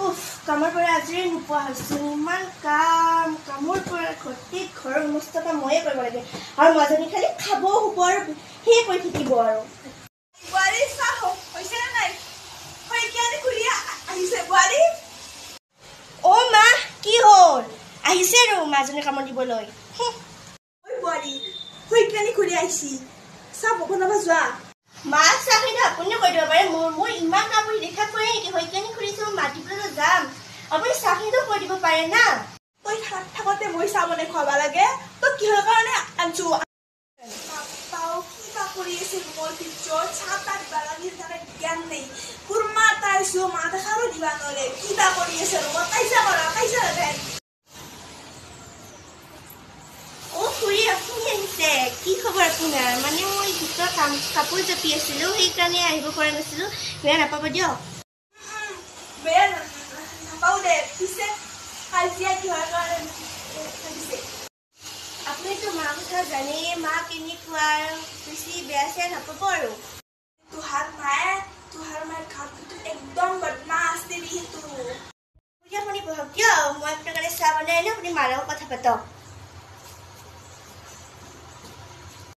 উফ কামৰ পৰা আজৰি নোপোৱা হৈছো ইমান কামৰ পৰা গোটেই ঘৰৰ সমস্তটা ময়ে কৰিব লাগে আৰু মাজনী খালি খাব শুব আৰু সেয়ে কৰি থাকিব আৰু বোৱাৰী চাহ হৈছে নে নাই শইকীয়ানী খুৰী আহিছে বোৱাৰী অ মা কি হ'ল আহিছে আৰু মাজনী কামত দিবলৈ ঐ বোৱাৰী শইকীয়ানী খুৰী আহিছি চাহ বনাব যোৱা মা চাহ কিন্তু আপুনিও কৈ দিব পাৰে মোৰ ইমান কাম কৰি দেখা কৰে নেকি শইকীয়ানী খুৰীছো মাতিবলৈ যাম আপুনি চাহ কিন্তু কৈ দিব পাৰে না তই থাকোঁতে মই চাহ বনাই খুৱাব লাগে তই কিহৰ কাৰণে আনছো পাপাও কিবা কৰি আছে ৰুমৰ ভিতৰত চাহ তাত দিবা লাগি তাৰে জ্ঞান নেই কুৰমা তাইছো মা দেখাৰো দিবা নৰে কিবা কৰি আছে ৰুমত কাইজা কৰা কাইজা লাগে অ খুৰী আপুনি আহিছে কি খবৰ আপোনাৰ মানে মই ভিতৰত কাপোৰ জাপি আছিলো সেইকাৰণে আহিব পৰা নাছিলো বেয়া নাপাব দিয়ক বেয়া নাপাও দে পিছে কাজিয়া কিহৰ কাৰণে আপুনিতো মাৰ কথা জানেই মা কেনেকুৱা বেছি বেয়া চেয়া নাপাব আৰু তোহাৰ মায়ে ঘৰটো একদম বদমাছ দেৰি সেইটো আপুনি বহক দিয়ক মই আপোনাৰ কাৰণে চাহ বনাই আনো আপুনি মাৰ লগত কথা পাতক